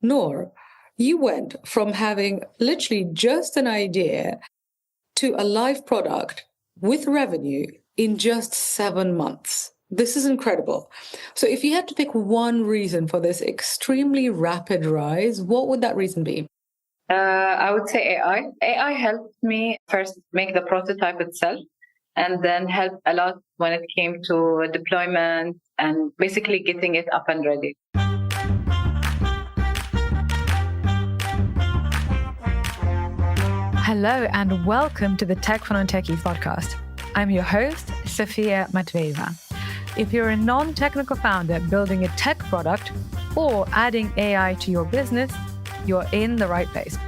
Noor, you went from having literally just an idea to a live product with revenue in just 7 months. This is incredible. So, if you had to pick one reason for this extremely rapid rise, what would that reason be? I would say AI. AI helped me first make the prototype itself and then helped a lot when it came to deployment and basically getting it up and ready. Hello and welcome to the Tech for Non-Techies podcast. I'm your host, Sophia Matveyeva. If you're a non-technical founder building a tech product or adding AI to your business, you're in the right place.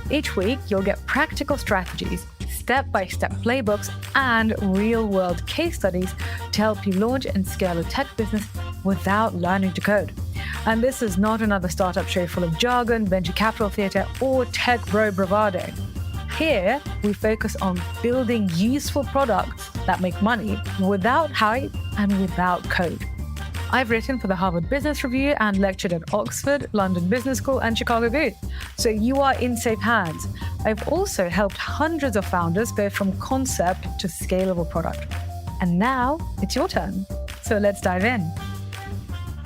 Each week, you'll get practical strategies, step-by-step playbooks, and real-world case studies to help you launch and scale a tech business without learning to code. And this is not another startup show full of jargon, venture capital theater, or tech bro bravado. Here, we focus on building useful products that make money without hype and without code. I've written for the Harvard Business Review and lectured at Oxford, London Business School, and Chicago Booth. So you are in safe hands. I've also helped hundreds of founders go from concept to scalable product. And now it's your turn. So let's dive in.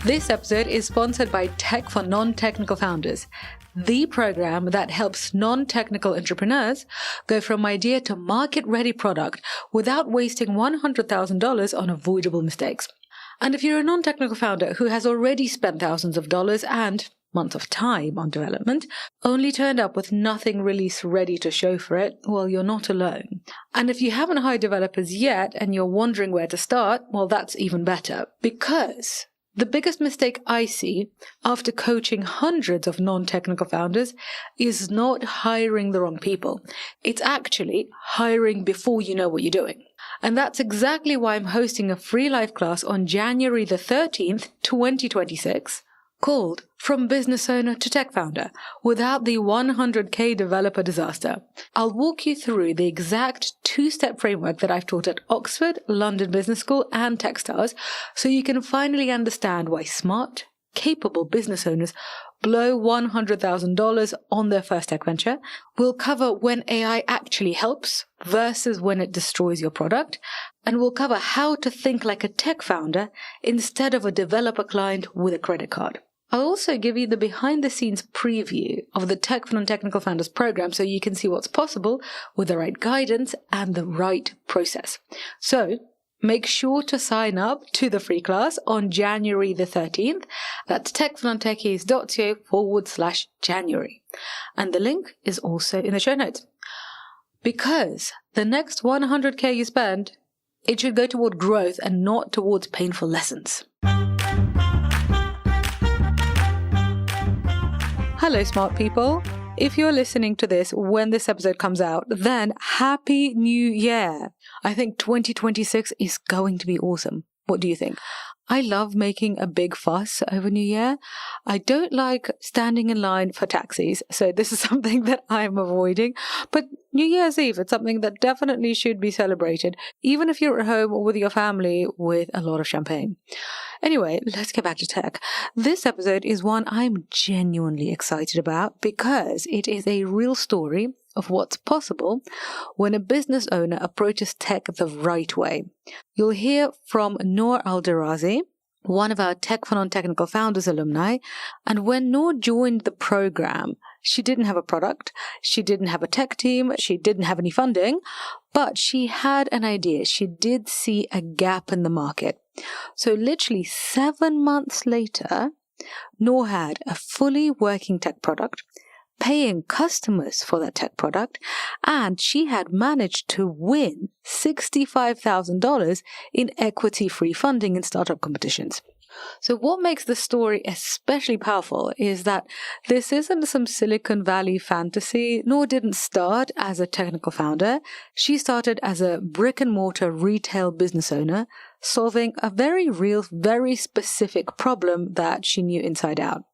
This episode is sponsored by Tech for Non-Technical Founders, the program that helps non-technical entrepreneurs go from idea to market-ready product without wasting $100,000 on avoidable mistakes. And if you're a non-technical founder who has already spent thousands of dollars and months of time on development, only turned up with nothing release ready to show for it, well, you're not alone. And if you haven't hired developers yet and you're wondering where to start, well, that's even better. Because the biggest mistake I see after coaching hundreds of non-technical founders is not hiring the wrong people. It's actually hiring before you know what you're doing. And that's exactly why I'm hosting a free live class on January the 13th, 2026, called From Business Owner to Tech Founder, without the 100K developer disaster. I'll walk you through the exact two-step framework that I've taught at Oxford, London Business School, and Techstars, so you can finally understand why smart, capable business owners blow $100,000 on their first tech venture. We'll cover when AI actually helps versus when it destroys your product. And we'll cover how to think like a tech founder instead of a developer client with a credit card. I'll also give you the behind-the-scenes preview of the Tech for Non-Technical Founders program so you can see what's possible with the right guidance and the right process. So make sure to sign up to the free class on January the 13th. That's techfornontechies.co/January. And the link is also in the show notes. Because the next 100K you spend, it should go toward growth and not towards painful lessons. Hello, smart people. If you're listening to this when this episode comes out, then Happy New Year. I think 2026 is going to be awesome. What do you think? I love making a big fuss over New Year. I don't like standing in line for taxis, so this is something that I'm avoiding. But New Year's Eve, it's something that definitely should be celebrated, even if you're at home with your family with a lot of champagne. Anyway, let's get back to tech. This episode is one I'm genuinely excited about because it is a real story of what's possible when a business owner approaches tech the right way. You'll hear from Noor Alderazi, one of our Tech for Non-Technical Founders alumni, and when Noor joined the program, she didn't have a product, she didn't have a tech team, she didn't have any funding, but she had an idea. She did see a gap in the market. So literally 7 months later, Noor had a fully working tech product, paying customers for that tech product, and she had managed to win $65,000 in equity-free funding in startup competitions. So what makes this story especially powerful is that this isn't some Silicon Valley fantasy. Noor didn't start as a technical founder. She started as a brick-and-mortar retail business owner, solving a very real, very specific problem that she knew inside out.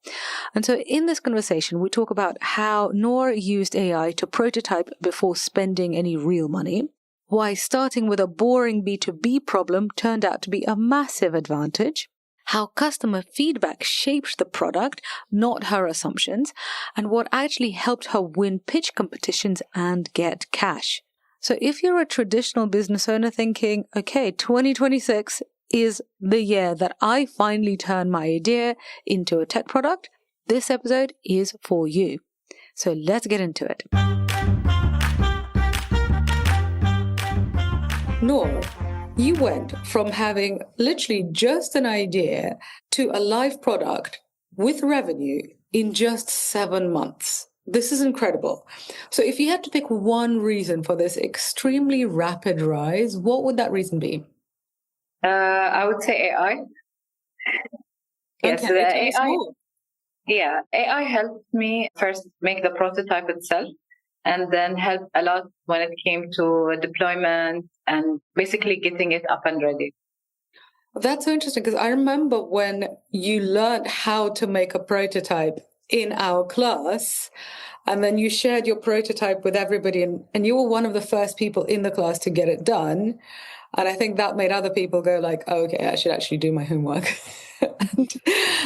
And so in this conversation, we talk about how Noor used AI to prototype before spending any real money, why starting with a boring B2B problem turned out to be a massive advantage, how customer feedback shaped the product, not her assumptions, and what actually helped her win pitch competitions and get cash. So if you're a traditional business owner thinking, okay, 2026 is the year that I finally turn my idea into a tech product, this episode is for you. So let's get into it. Noor, you went from having literally just an idea to a live product with revenue in just 7 months. This is incredible. So if you had to pick one reason for this extremely rapid rise, what would that reason be? I would say AI. Yes, okay, the AI. Yeah, AI helped me first make the prototype itself, and then helped a lot when it came to deployment and basically getting it up and ready. That's so interesting because I remember when you learned how to make a prototype in our class, and then you shared your prototype with everybody, and you were one of the first people in the class to get it done. And I think that made other people go like, oh, okay, I should actually do my homework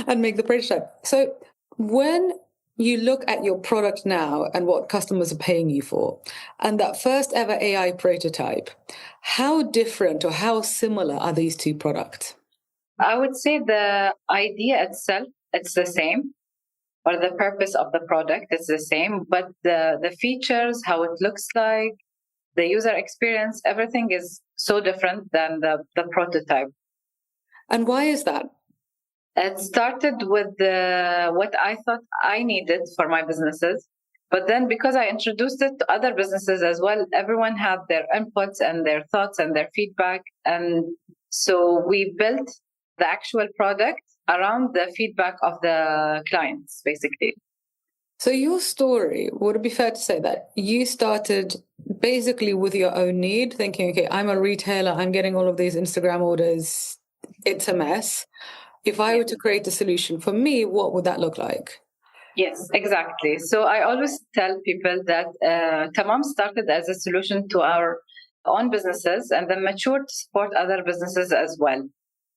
and make the prototype. So when you look at your product now and what customers are paying you for, and that first ever AI prototype, how different or how similar are these two products? I would say the idea itself, it's the same, or the purpose of the product is the same, but the features, how it looks like, the user experience, everything is so different than the prototype. And why is that? It started with what I thought I needed for my businesses. But then because I introduced it to other businesses as well, everyone had their inputs and their thoughts and their feedback. And so we built the actual product around the feedback of the clients, basically. So your story, would it be fair to say that you started basically with your own need, thinking, okay, I'm a retailer, I'm getting all of these Instagram orders, it's a mess. If I were to create a solution for me, what would that look like? Yes, exactly. So I always tell people that Tamam started as a solution to our own businesses and then matured to support other businesses as well.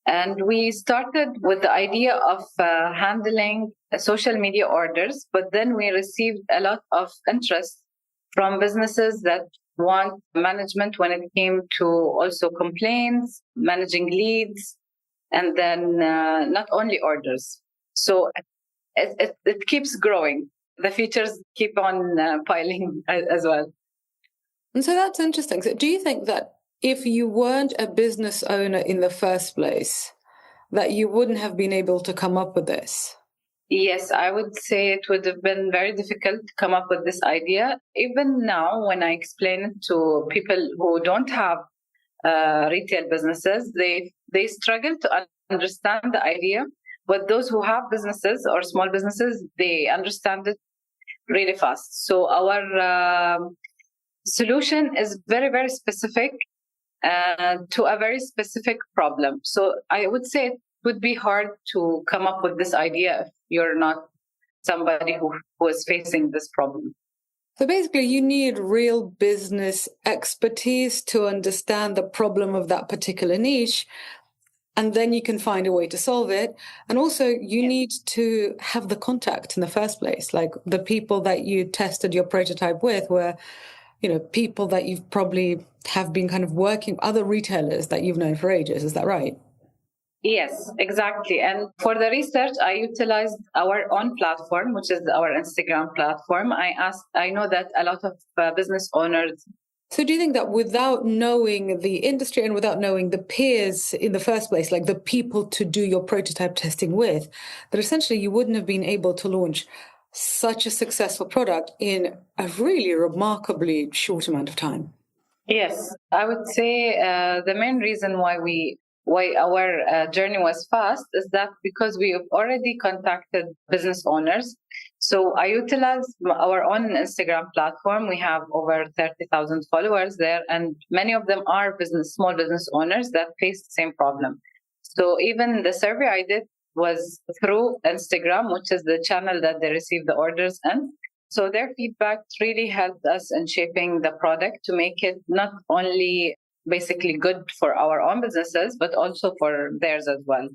And we started with the idea of handling social media orders, but then we received a lot of interest from businesses that want management when it came to also complaints, managing leads, and then not only orders. So it keeps growing. The features keep on piling as well. And so that's interesting. So do you think that if you weren't a business owner in the first place, that you wouldn't have been able to come up with this? Yes, I would say it would have been very difficult to come up with this idea. Even now, when I explain it to people who don't have retail businesses, they struggle to understand the idea. But those who have businesses or small businesses, they understand it really fast. So our solution is very, very specific to a very specific problem. So I would say it would be hard to come up with this idea if you're not somebody who is facing this problem. So basically, you need real business expertise to understand the problem of that particular niche, and then you can find a way to solve it. And also, you need to have the contact in the first place. Like the people that you tested your prototype with were, people that you've probably have been kind of working, other retailers that you've known for ages. Is that right? Yes, exactly. And for the research, I utilized our own platform, which is our Instagram platform. I know that a lot of business owners. So do you think that without knowing the industry and without knowing the peers in the first place, like the people to do your prototype testing with, that essentially you wouldn't have been able to launch such a successful product in a really remarkably short amount of time? Yes, I would say the main reason why our journey was fast is that because we have already contacted business owners. So I utilized our own Instagram platform. We have over 30,000 followers there, and many of them are small business owners that face the same problem. So even the survey I did was through Instagram, which is the channel that they receive the orders in. So their feedback really helped us in shaping the product to make it not only basically good for our own businesses, but also for theirs as well.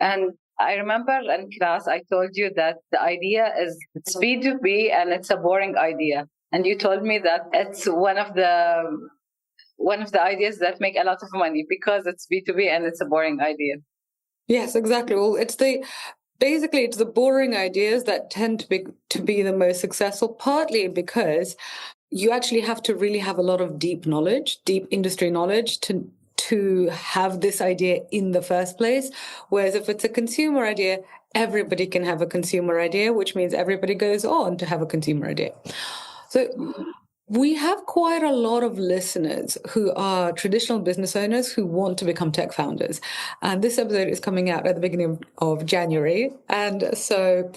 And I remember in class, I told you that the idea is it's B2B and it's a boring idea. And you told me that it's one of the ideas that make a lot of money because it's B2B and it's a boring idea. Yes, exactly. Well, it's the boring ideas that tend to be the most successful, partly because you actually have to really have a lot of deep industry knowledge to have this idea in the first place. Whereas if it's a consumer idea, everybody can have a consumer idea, which means everybody goes on to have a consumer idea. So we have quite a lot of listeners who are traditional business owners who want to become tech founders. And this episode is coming out at the beginning of January. And so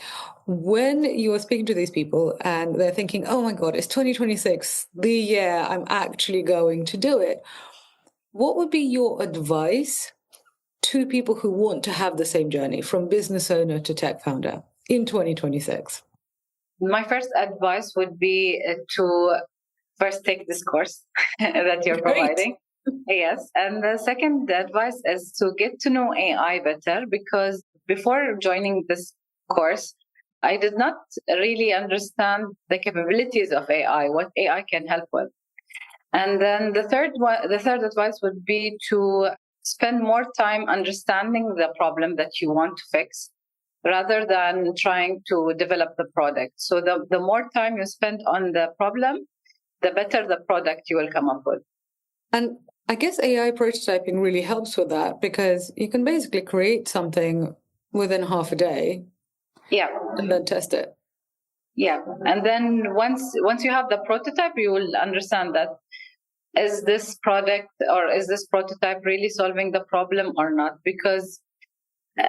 when you are speaking to these people and they're thinking, oh my God, it's 2026, the year I'm actually going to do it, what would be your advice to people who want to have the same journey from business owner to tech founder in 2026? My first advice would be to first take this course that you're providing. Yes. And the second advice is to get to know AI better, because before joining this course, I did not really understand the capabilities of AI, what AI can help with. And then the third advice would be to spend more time understanding the problem that you want to fix rather than trying to develop the product. So the more time you spend on the problem, the better the product you will come up with. And I guess AI prototyping really helps with that, because you can basically create something within half a day. Yeah. And then test it. Yeah. And then once you have the prototype, you will understand that is this product or is this prototype really solving the problem or not? Because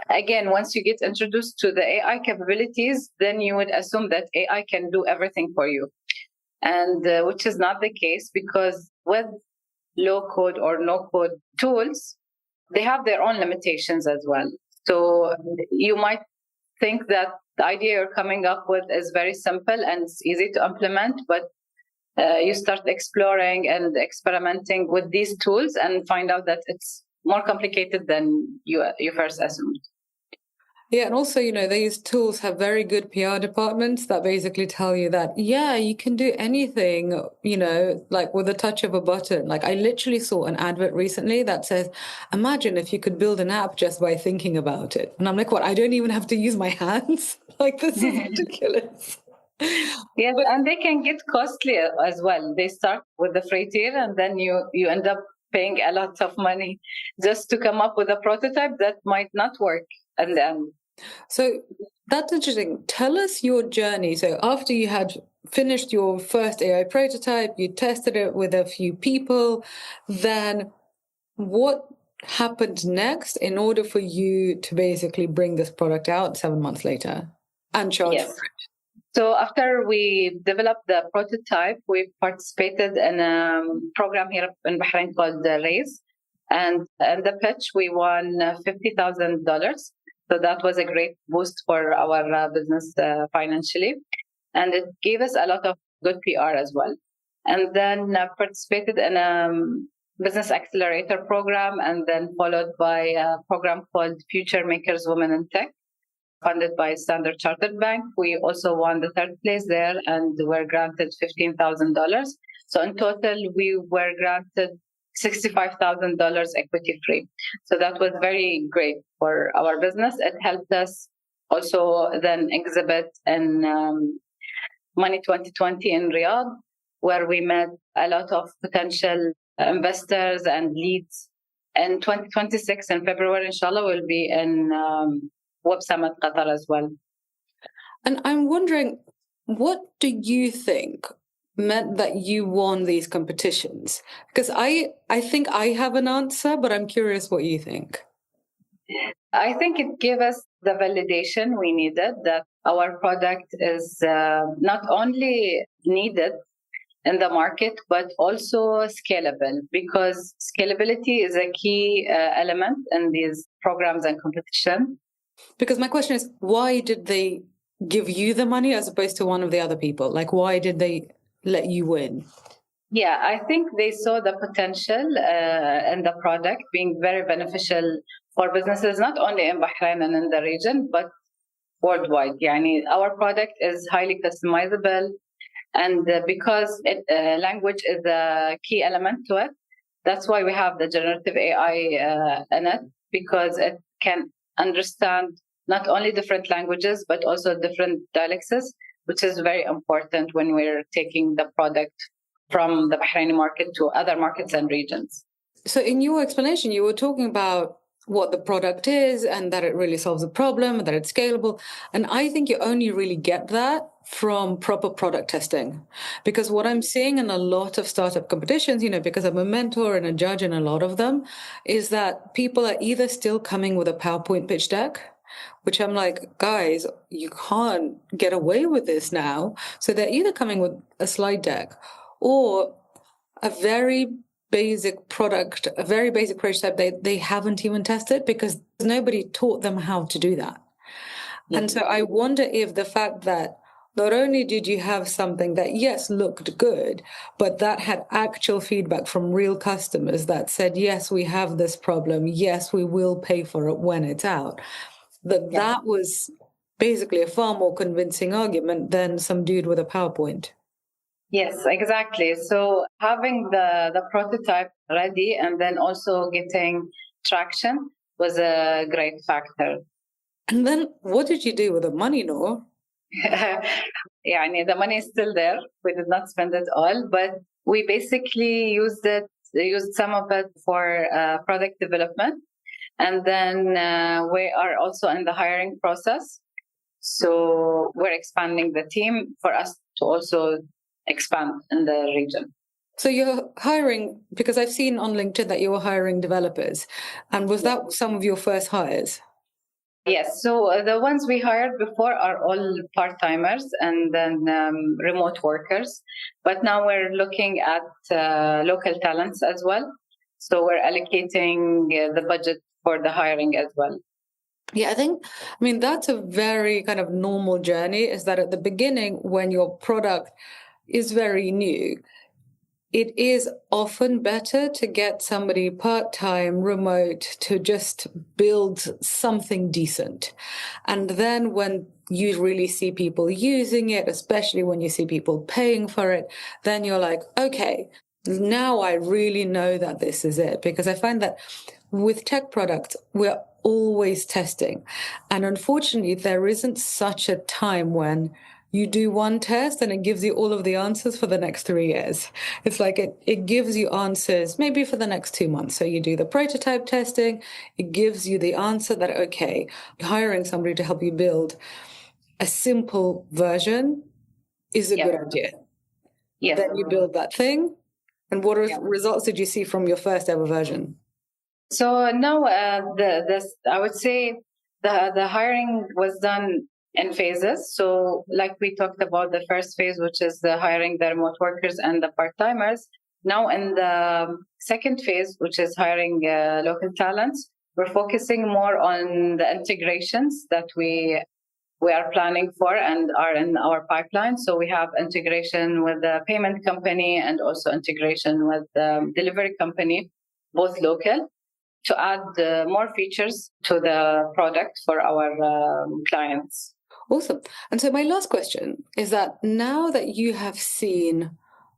again, once you get introduced to the AI capabilities, then you would assume that AI can do everything for you. And which is not the case, because with low code or no code tools, they have their own limitations as well. So you might think that the idea you're coming up with is very simple and it's easy to implement, but you start exploring and experimenting with these tools and find out that it's more complicated than you first assumed. Yeah, and also, these tools have very good PR departments that basically tell you that, yeah, you can do anything, like with a touch of a button. Like I literally saw an advert recently that says, imagine if you could build an app just by thinking about it. And I'm like, what? I don't even have to use my hands? Like, this is ridiculous. Yes, and they can get costly as well. They start with the free tier and then you end up paying a lot of money just to come up with a prototype that might not work at the end. So that's interesting. Tell us your journey. So after you had finished your first AI prototype, you tested it with a few people, then what happened next in order for you to basically bring this product out 7 months later and charge for it? So after we developed the prototype, we participated in a program here in Bahrain called Raise. And in the pitch, we won $50,000. So that was a great boost for our business financially. And it gave us a lot of good PR as well. And then participated in a business accelerator program, and then followed by a program called Future Makers Women in Tech, funded by Standard Chartered Bank. We also won the third place there and were granted $15,000. So in total, we were granted $65,000 equity free. So that was very great for our business. It helped us also then exhibit in Money 2020 in Riyadh, where we met a lot of potential investors and leads. In 2026 in February, inshallah, we'll be in Web Summit Qatar as well. And I'm wondering, what do you think meant that you won these competitions? Because I think I have an answer, but I'm curious what you think. I think it gave us the validation we needed, that our product is not only needed in the market, but also scalable, because scalability is a key element in these programs and competition. Because my question is, why did they give you the money as opposed to one of the other people? Like, why did they let you win? Yeah, I think they saw the potential in the product being very beneficial for businesses not only in Bahrain and in the region, but worldwide. Our product is highly customizable, and because language is a key element to it, that's why we have the generative AI in it, because it can understand not only different languages, but also different dialects, which is very important when we're taking the product from the Bahraini market to other markets and regions. So in your explanation, you were talking about what the product is and that it really solves a problem and that it's scalable. And I think you only really get that from proper product testing. Because what I'm seeing in a lot of startup competitions, because I'm a mentor and a judge in a lot of them, is that people are either still coming with a PowerPoint pitch deck, which I'm like, guys, you can't get away with this now. So they're either coming with a slide deck or a very basic product, a very basic prototype they haven't even tested because nobody taught them how to do that. Yeah. And so I wonder if the fact that not only did you have something that, yes, looked good, but that had actual feedback from real customers that said, yes, we have this problem. Yes, we will pay for it when it's out. That was basically a far more convincing argument than some dude with a PowerPoint. Yes, exactly. So having the prototype ready and then also getting traction was a great factor. And then what did you do with the money, Noor? The money is still there. We did not spend it all, but we basically used some of it for product development. And then we are also in the hiring process. So we're expanding the team for us to also expand in the region. So you're hiring, because I've seen on LinkedIn that you were hiring developers. And was that some of your first hires? Yes. So the ones we hired before are all part-timers and then remote workers. But now we're looking at local talents as well. So we're allocating the budget for the hiring as well. Yeah, that's a very kind of normal journey, is that at the beginning, when your product is very new, it is often better to get somebody part-time, remote, to just build something decent. And then when you really see people using it, especially when you see people paying for it, then you're like, okay, now I really know that this is it. Because I find that with tech products, we're always testing. And unfortunately, there isn't such a time when you do one test and it gives you all of the answers for the next 3 years. It's like it gives you answers maybe for the next 2 months. So you do the prototype testing, it gives you the answer that, okay, hiring somebody to help you build a simple version is a good idea. Yes. Then you build that thing. And what results did you see from your first ever version? So now I would say the hiring was done in phases. So like we talked about the first phase, which is the hiring the remote workers and the part-timers. Now in the second phase, which is hiring local talents, we're focusing more on the integrations that we are planning for and are in our pipeline. So we have integration with the payment company and also integration with the delivery company, both local, to add more features to the product for our clients. Awesome. And so my last question is that now that you have seen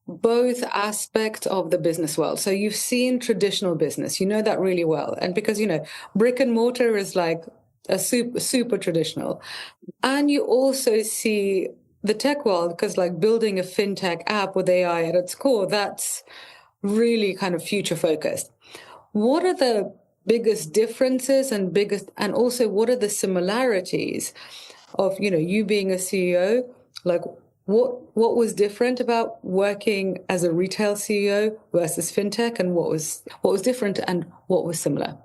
both aspects of the business world, so you've seen traditional business, you know that really well. And because, brick and mortar is like a super traditional. And you also see the tech world, because like building a fintech app with AI at its core, that's really kind of future focused. What are the biggest differences and also what are the similarities of, you being a CEO? Like what was different about working as a retail CEO versus fintech, and what was different and what was similar?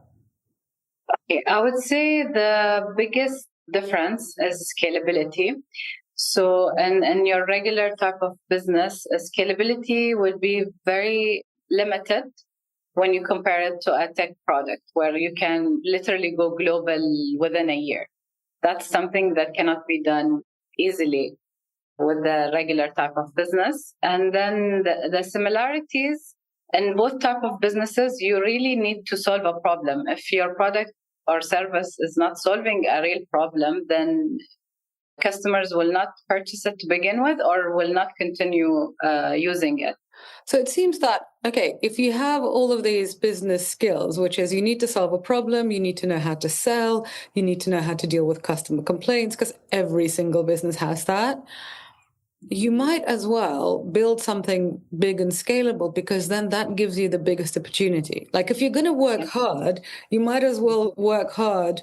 Okay, I would say the biggest difference is scalability. So in your regular type of business, scalability would be very limited when you compare it to a tech product where you can literally go global within a year. That's something that cannot be done easily with the regular type of business. And then the similarities in both type of businesses, you really need to solve a problem. If your product or service is not solving a real problem, then customers will not purchase it to begin with or will not continue using it. So it seems that, okay, if you have all of these business skills, which is you need to solve a problem, you need to know how to sell, you need to know how to deal with customer complaints, because every single business has that, you might as well build something big and scalable, because then that gives you the biggest opportunity. Like if you're going to work hard, you might as well work hard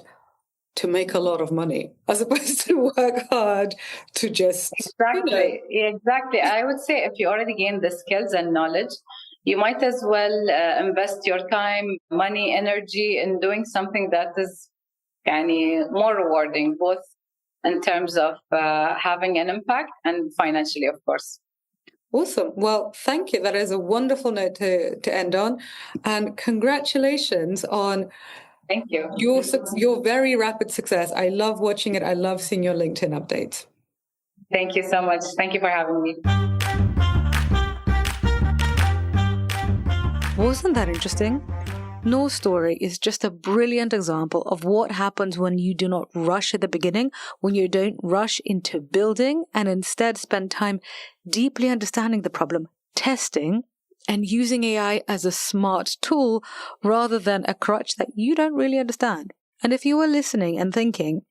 to make a lot of money, as opposed to work hard to just... Exactly. I would say if you already gained the skills and knowledge, you might as well invest your time, money, energy in doing something that is more rewarding, both in terms of having an impact and financially, of course. Awesome. Well, thank you. That is a wonderful note to end on. And congratulations on... Thank you. Your very rapid success. I love watching it. I love seeing your LinkedIn updates. Thank you so much. Thank you for having me. Wasn't that interesting? Noor's story is just a brilliant example of what happens when you do not rush at the beginning, when you don't rush into building and instead spend time deeply understanding the problem, testing, and using AI as a smart tool rather than a crutch that you don't really understand. And if you are listening and thinking,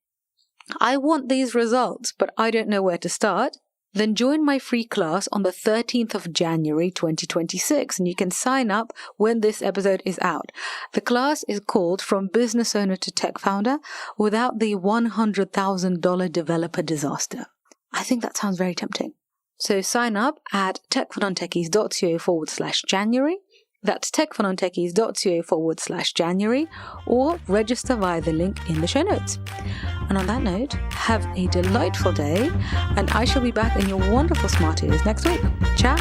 I want these results, but I don't know where to start, then join my free class on the 13th of January 2026, and you can sign up when this episode is out. The class is called From Business Owner to Tech Founder Without the $100,000 Developer Disaster. I think that sounds very tempting. So sign up at techfornontechies.co/January. That's techfornontechies.co/January, or register via the link in the show notes. And on that note, have a delightful day, and I shall be back in your wonderful smart ears next week. Ciao!